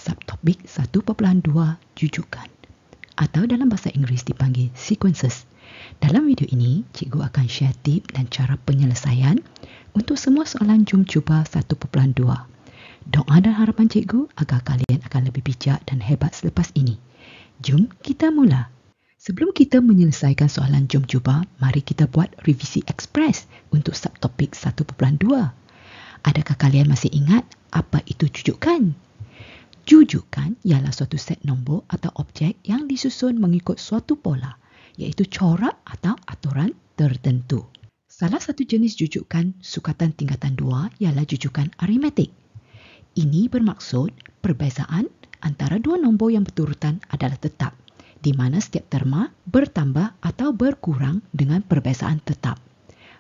subtopik 1.2 jujukan atau dalam bahasa Inggeris dipanggil sequences. Dalam video ini, cikgu akan share tip dan cara penyelesaian untuk semua soalan Jom Cuba 1.2. Doa dan harapan cikgu agar kalian akan lebih bijak dan hebat selepas ini. Jom kita mula. Sebelum kita menyelesaikan soalan Jom Cuba, mari kita buat revisi ekspres untuk subtopik 1.2. Adakah kalian masih ingat apa itu jujukan? Jujukan ialah suatu set nombor atau objek yang disusun mengikut suatu pola, iaitu corak atau aturan tertentu. Salah satu jenis jujukan sukatan tingkatan 2 ialah jujukan aritmetik. Ini bermaksud perbezaan antara dua nombor yang berturutan adalah tetap, di mana setiap terma bertambah atau berkurang dengan perbezaan tetap.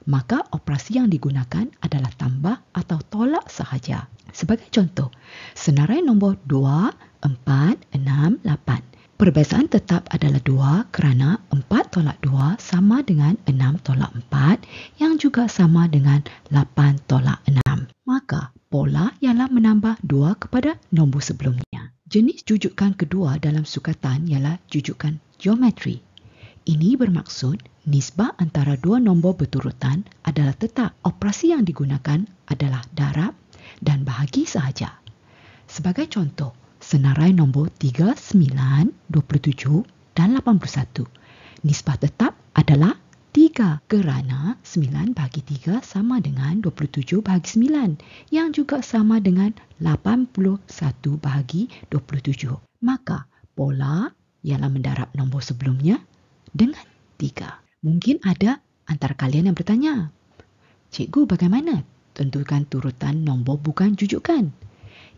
Maka operasi yang digunakan adalah tambah atau tolak sahaja. Sebagai contoh, senarai nombor 2, 4, 6, 8. Perbezaan tetap adalah 2 kerana 4 tolak 2 sama dengan 6 tolak 4 yang juga sama dengan 8 tolak 6. Maka pola ialah menambah 2 kepada nombor sebelumnya. Jenis jujukan kedua dalam sukatan ialah jujukan geometri. Ini bermaksud nisbah antara dua nombor berturutan adalah tetap. Operasi yang digunakan adalah darab dan bahagi sahaja. Sebagai contoh, senarai nombor 3, 9, 27 dan 81. Nisbah tetap adalah 3 kerana 9 bahagi 3 sama dengan 27 bahagi 9 yang juga sama dengan 81 bahagi 27. Maka pola ialah mendarab nombor sebelumnya dengan 3. Mungkin ada antara kalian yang bertanya, cikgu bagaimana tentukan turutan nombor bukan jujukan?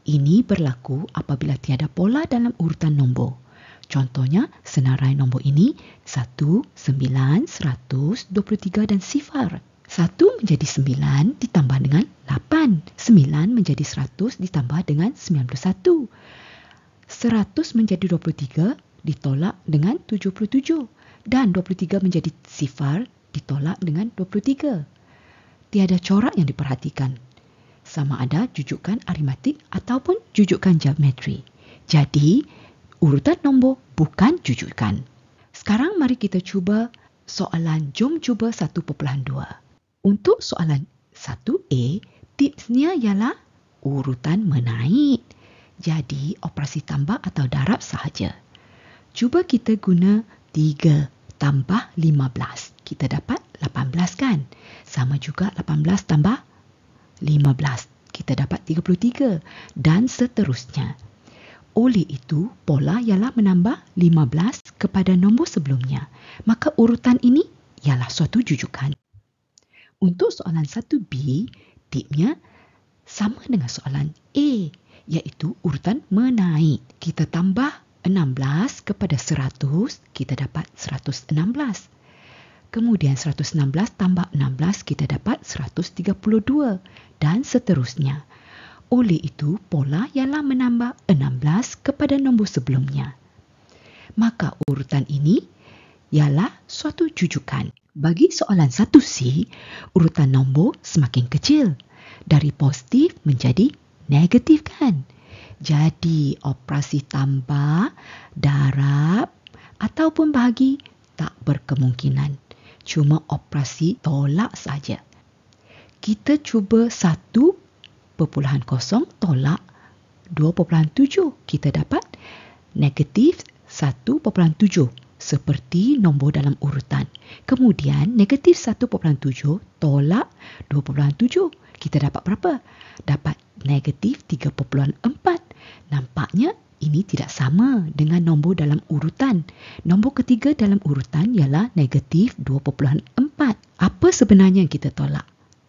Ini berlaku apabila tiada pola dalam urutan nombor. Contohnya, senarai nombor ini 1, 9, 100, 23 dan sifar. 1 menjadi 9 ditambah dengan 8. 9 menjadi 100 ditambah dengan 91. 100 menjadi 23 ditolak dengan 77. Dan 23 menjadi sifar ditolak dengan 23. Tiada corak yang diperhatikan. Sama ada jujukan aritmetik ataupun jujukan geometri. Jadi, urutan nombor bukan jujukan. Sekarang mari kita cuba soalan Jom Cuba 1.2. Untuk soalan 1A, tipsnya ialah urutan menaik. Jadi, operasi tambah atau darab sahaja. Cuba kita guna 3 tambah 15. Kita dapat 18 kan? Sama juga 18 tambah 15. Kita dapat 33 dan seterusnya. Oleh itu, pola ialah menambah 15 kepada nombor sebelumnya. Maka urutan ini ialah suatu jujukan. Untuk soalan 1B, tipnya sama dengan soalan A, iaitu urutan menaik. Kita tambah 16 kepada 100, kita dapat 116. Kemudian 116 tambah 16, kita dapat 132 dan seterusnya. Oleh itu, pola ialah menambah 16 kepada nombor sebelumnya. Maka urutan ini ialah suatu jujukan. Bagi soalan 1C, urutan nombor semakin kecil. Dari positif menjadi negatif kan? Jadi, operasi tambah, darab ataupun bahagi tak berkemungkinan. Cuma operasi tolak saja. Kita cuba 1.0 tolak 2.7. Kita dapat negatif 1.7 seperti nombor dalam urutan. Kemudian negatif 1.7 tolak 2.7. Kita dapat berapa? Dapat negatif 3.4. Nampaknya ini tidak sama dengan nombor dalam urutan. Nombor ketiga dalam urutan ialah negatif 2.4. Apa sebenarnya yang kita tolak?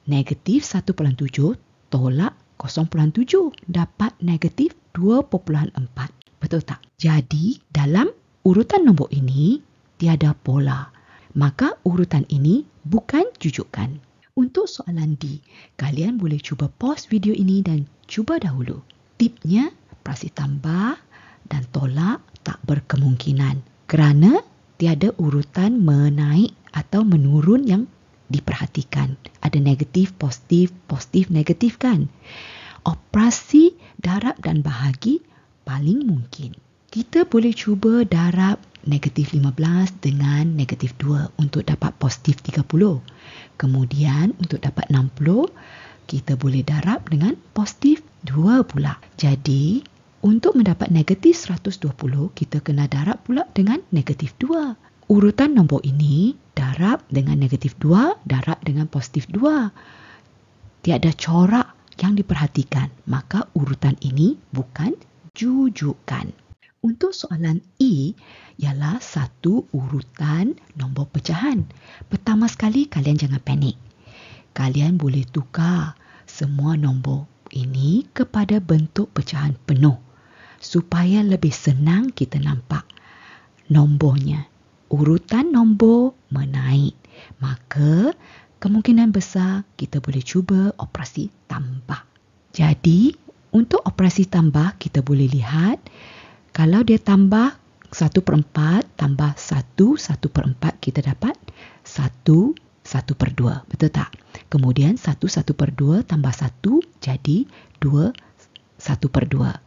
Negatif 1.7 tolak 0.7 dapat negatif 2.4. Betul tak? Jadi, dalam urutan nombor ini tiada pola. Maka urutan ini bukan jujukan. Untuk soalan D, kalian boleh cuba pause video ini dan cuba dahulu. Tipnya, operasi tambah dan tolak tak berkemungkinan kerana tiada urutan menaik atau menurun yang diperhatikan. Ada negatif, positif, positif, negatif kan? Operasi darab dan bahagi paling mungkin. Kita boleh cuba darab negatif 15 dengan negatif 2 untuk dapat positif 30. Kemudian untuk dapat 60, kita boleh darab dengan positif 2 pula. Jadi, untuk mendapat negatif 120, kita kena darab pula dengan negatif 2. Urutan nombor ini darab dengan negatif 2, darab dengan positif 2. Tiada corak yang diperhatikan, maka urutan ini bukan jujukan. Untuk soalan E, ialah satu urutan nombor pecahan. Pertama sekali, kalian jangan panik. Kalian boleh tukar semua nombor ini kepada bentuk pecahan penuh supaya lebih senang kita nampak nombornya. Urutan nombor menaik, maka kemungkinan besar kita boleh cuba operasi tambah. Jadi, untuk operasi tambah kita boleh lihat kalau dia tambah 1/4 tambah 1, 1/4 kita dapat 1, 1/2. Betul tak? Kemudian 1, 1/2 tambah 1 jadi 2, 1/2.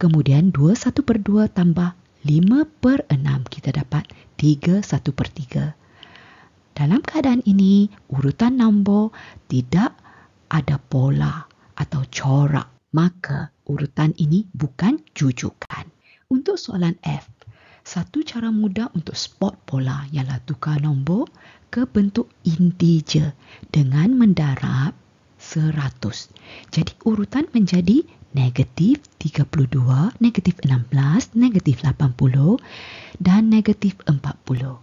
Kemudian 2, 1/2 tambah 5/6 kita dapat 3, 1/3. Dalam keadaan ini, urutan nombor tidak ada pola atau corak. Maka urutan ini bukan jujukan. Untuk soalan F, satu cara mudah untuk spot pola ialah tukar nombor ke bentuk integer dengan mendarab 100. Jadi urutan menjadi negatif 32, negatif 16, negatif 80 dan negatif 40.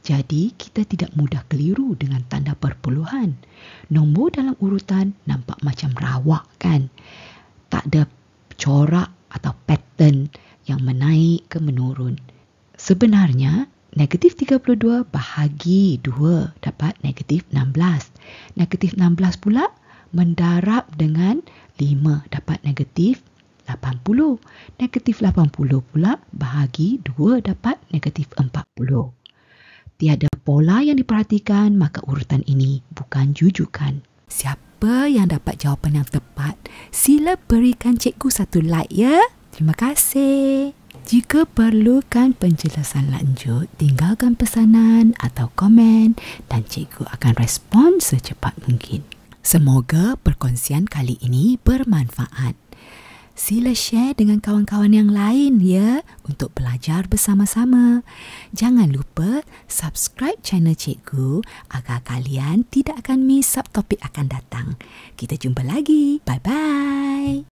Jadi kita tidak mudah keliru dengan tanda perpuluhan. Nombor dalam urutan nampak macam rawak kan? Tak ada corak atau pattern yang menaik ke menurun. Sebenarnya, negatif 32 bahagi 2 dapat negatif 16. Negatif 16 pula mendarab dengan 5 dapat negatif 80. Negatif 80 pula bahagi 2 dapat negatif 40. Tiada pola yang diperhatikan, maka urutan ini bukan jujukan. Siapa yang dapat jawapan yang tepat, sila berikan cikgu satu like ya. Terima kasih. Jika perlukan penjelasan lanjut, tinggalkan pesanan atau komen dan cikgu akan respon secepat mungkin. Semoga perkongsian kali ini bermanfaat. Sila share dengan kawan-kawan yang lain ya untuk belajar bersama-sama. Jangan lupa subscribe channel cikgu agar kalian tidak akan miss subtopik akan datang. Kita jumpa lagi. Bye-bye.